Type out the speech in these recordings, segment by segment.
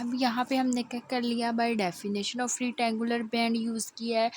अब यहाँ पे हमने क्या कर लिया, by definition of rectangular band use किया है।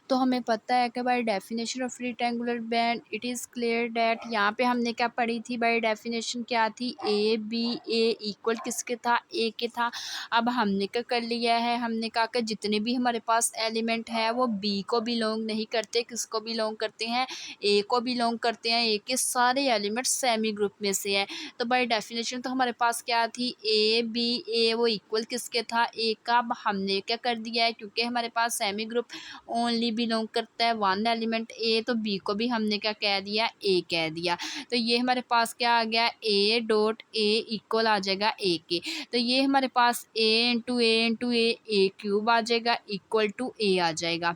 तो हमें पता है कि by definition of rectangular band it is clear that, यहाँ पे हमने क्या पढ़ी थी, बाय डेफिनेशन क्या थी, ए बी, ए इक्वल किसके था, ए के था। अब हमने क्या कर लिया है, हमने कहा कि जितने भी हमारे पास एलिमेंट है वो बी को बिलोंग नहीं करते, किसको बिलोंग करते हैं, ए को बिलोंग करते हैं। ए के सारे एलिमेंट सेमी ग्रुप में से है। तो बाय डेफिनेशन तो हमारे पास क्या थी, ए बी, ए वो इक्वल किसके था, ए का। अब हमने क्या कर दिया है, क्योंकि हमारे पास सेमी ग्रुप ओनली बिलोंग करता है वन एलिमेंट ए, तो बी को भी हमने क्या कह दिया, ए कह दिया। तो ये हमारे पास क्या आ गया, ए डॉट ए इक्वल आ जाएगा ए के। तो ये हमारे पास ए इंटू ए इंटू ए क्यूब आ जाएगा इक्वल टू ए आ जाएगा।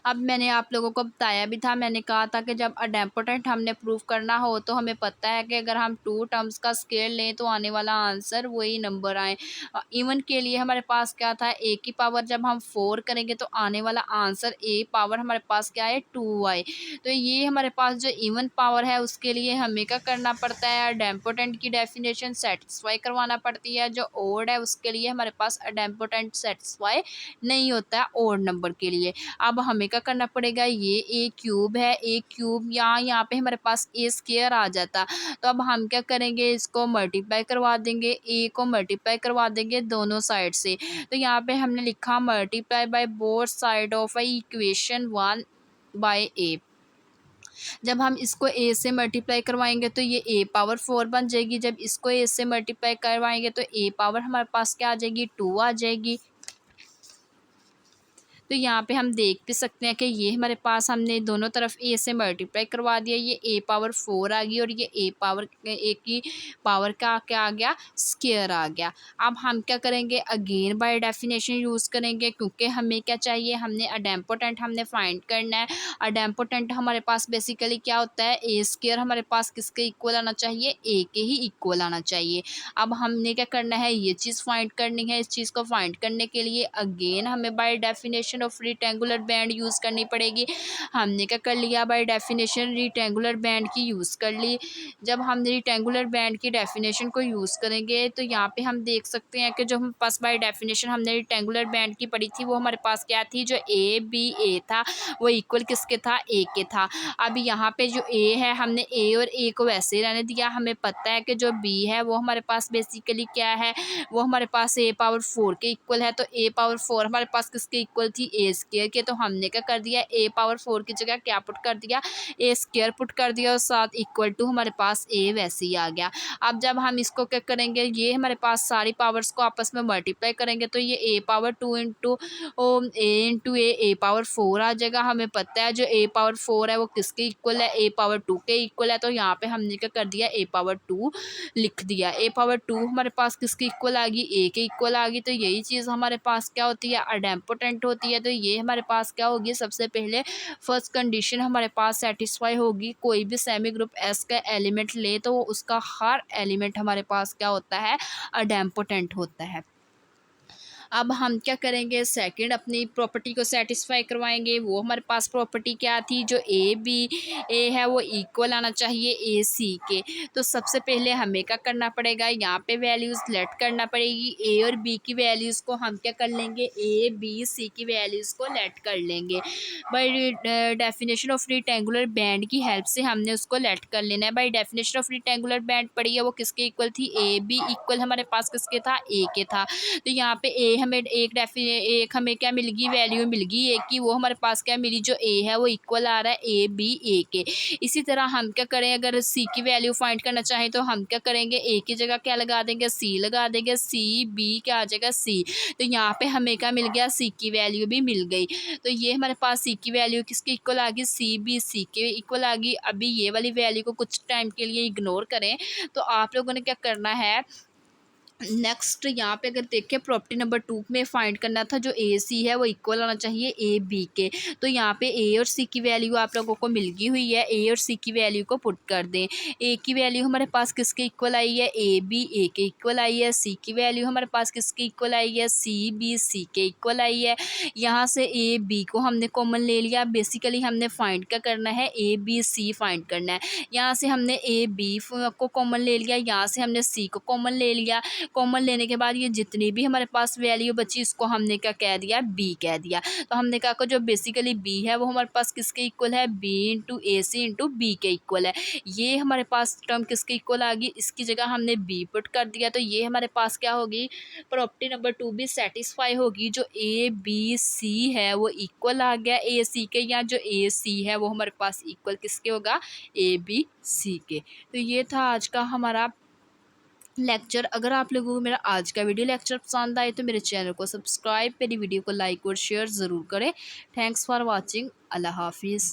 अब मैंने आप लोगों को बताया भी था, मैंने कहा था कि जब अडेम्पोटेंट हमने प्रूव करना हो तो हमें पता है कि अगर हम टू टर्म्स का स्केल लें तो आने वाला आंसर वही नंबर आए। इवन के लिए हमारे पास क्या था, ए की पावर जब हम 4 करेंगे तो आने वाला आंसर ए पावर हमारे पास क्या है, 2 आए। तो ये हमारे पास जो इवन पावर है उसके लिए हमें क्या करना पड़ता है, अडेम्पोटेंट की डेफिनेशन सेटिस्फाई करवाना पड़ती है। जो ओड है उसके लिए हमारे पास अडेम्पोटेंट सेटिस्फाई नहीं होता है ओड नंबर के लिए। अब हमें क्या करना पड़ेगा, ये ए क्यूब है, ए क्यूब यहाँ पे हमारे पास ए स्क्वायर आ जाता। तो अब हम क्या करेंगे, इसको मल्टीप्लाई करवा देंगे, ए को मल्टीप्लाई करवा देंगे दोनों साइड से। तो यहाँ पे हमने लिखा multiply by both side of equation 1 by A. जब हम इसको ए से मल्टीप्लाई करवाएंगे तो ये ए पावर 4 बन जाएगी। जब इसको ए से मल्टीप्लाई करवाएंगे तो ए पावर हमारे पास क्या आ जाएगी, 2 आ जाएगी। तो यहाँ पे हम देख भी सकते हैं कि ये हमारे पास हमने दोनों तरफ ए से मल्टीप्लाई करवा दिया, ये ए पावर 4 आ गई और ये ए पावर ए की पावर का क्या आ गया, स्क्वायर आ गया। अब हम क्या करेंगे, अगेन बाय डेफिनेशन यूज़ करेंगे, क्योंकि हमें क्या चाहिए, हमने अडेम्पोटेंट हमने फाइंड करना है। अडेम्पोटेंट हमारे पास बेसिकली क्या होता है, ए स्क्वायर हमारे पास किसके इक्वल आना चाहिए, ए के ही इक्वल आना चाहिए। अब हमने क्या करना है, ये चीज़ फाइंड करनी है। इस चीज़ को फाइंड करने के लिए अगेन हमें by definition of rectangular band use करनी पड़ेगी। हमने क्या कर लिया, बाय डेफिनेशन रेक्टेंगुलर बैंड की यूज़ कर ली। जब हम रेक्टेंगुलर बैंड की डेफिनेशन को यूज़ करेंगे तो यहाँ पे हम देख सकते हैं कि जो हम पास बाय डेफिनेशन हमने रेक्टेंगुलर बैंड की पढ़ी थी वो हमारे पास क्या थी, जो ए बी ए था वो इक्वल किसके था, ए के था। अब यहाँ पे जो ए है हमने ए और ए को वैसे ही रहने दिया। हमें पता है कि जो बी है वो हमारे पास बेसिकली क्या है, वो हमारे पास ए पावर 4 के इक्वल है। तो ए पावर 4 हमारे पास किसके इक्वल थी, ए स्क्वायर के। तो हमने क्या कर दिया, ए पावर 4 की जगह क्या पुट कर दिया, ए स्क्वायर पुट कर दिया और साथ इक्वल टू हमारे पास ए वैसे ही आ गया। अब जब हम इसको क्या करेंगे, ये हमारे पास सारी पावर्स को आपस में मल्टीप्लाई करेंगे तो ये ए पावर 2 इंटू ए पावर 4 आ जाएगा। हमें पता है जो ए पावर 4 है वो किसके इक्वल है, ए पावर 2 के इक्वल है। तो यहाँ पे हमने क्या कर दिया, ए पावर 2 लिख दिया। ए पावर 2 हमारे पास किसके इक्वल आ गई, ए के इक्वल आ गई। तो यही चीज़ हमारे पास क्या होती है, अडेम्पोटेंट होती है। तो ये हमारे पास क्या होगी, सबसे पहले फर्स्ट कंडीशन हमारे पास सेटिस्फाई होगी। कोई भी सेमी ग्रुप एस का एलिमेंट ले तो उसका हर एलिमेंट हमारे पास क्या होता है, अडेम्पोटेंट होता है। अब हम क्या करेंगे, सेकंड अपनी प्रॉपर्टी को सेटिस्फाई करवाएंगे। वो हमारे पास प्रॉपर्टी क्या थी, जो ए बी ए है वो इक्वल आना चाहिए ए सी के। तो सबसे पहले हमें क्या करना पड़ेगा, यहाँ पे वैल्यूज़ लेट करना पड़ेगी। ए और बी की वैल्यूज़ को हम क्या कर लेंगे, ए बी सी की वैल्यूज़ को लेट कर लेंगे। By definition of rectangular band की हेल्प से हमने उसको लेट कर लेना है। By definition of rectangular band पढ़ी है वो किसके इक्वल थी, ए बी इक्वल हमारे पास किसके था, ए के था। तो यहाँ पे ए हमें एक हमें क्या मिल गई, वैल्यू मिल गई ए की। वो हमारे पास क्या मिली, जो ए है वो इक्वल आ रहा है ए बी ए के। इसी तरह हम क्या करें, अगर सी की वैल्यू फाइंड करना चाहें तो हम क्या करेंगे, ए की जगह क्या लगा देंगे, सी लगा देंगे। सी बी क्या आ जाएगा, सी। तो यहाँ पे हमें क्या मिल गया, सी की वैल्यू भी मिल गई। तो ये हमारे पास सी की वैल्यू किसके इक्वल आ गई, सी बी सी के इक्वल आ गई। अभी ये वाली वैल्यू को कुछ टाइम के लिए इग्नोर करें। तो आप लोगों ने क्या करना है, नेक्स्ट यहाँ पे अगर देखें प्रॉपर्टी नंबर 2 में फाइंड करना था, जो ए सी है वो इक्वल आना चाहिए ए बी के। तो यहाँ पे ए और सी की वैल्यू आप लोगों को मिल गई हुई है। ए और सी की वैल्यू को पुट कर दें। ए की वैल्यू हमारे पास किसके इक्वल आई है, ए बी ए के इक्वल आई है। सी की वैल्यू हमारे पास किसके इक्वल आई है, सी बी सी के इक्वल आई है। यहाँ से ए बी को हमने कॉमन ले लिया। बेसिकली हमने फाइंड क्या करना है, ए बी सी फाइंड करना है। यहाँ से हमने ए बी को कॉमन ले लिया, यहाँ से हमने सी को कॉमन ले लिया। कॉमन लेने के बाद ये जितनी भी हमारे पास वैल्यू बची इसको हमने क्या कह दिया, बी कह दिया। तो हमने कहा कि जो बेसिकली बी है वो हमारे पास किसके इक्वल है, बी इंटू ए सी इंटू बी के इक्वल है। ये हमारे पास टर्म किसके इक्वल आ गई, इसकी जगह हमने बी पुट कर दिया। तो ये हमारे पास क्या होगी, प्रॉपर्टी नंबर 2 भी सेटिस्फाई होगी। जो ए बी सी है वो इक्वल आ गया ए सी के, या जो ए सी है वो हमारे पास इक्वल किसके होगा, ए बी सी के। तो ये था आज का हमारा लेक्चर। अगर आप लोगों को मेरा आज का वीडियो लेक्चर पसंद आए तो मेरे चैनल को सब्सक्राइब, मेरी वीडियो को लाइक और शेयर ज़रूर करें। Thanks for watching. अल्लाह हाफिज़।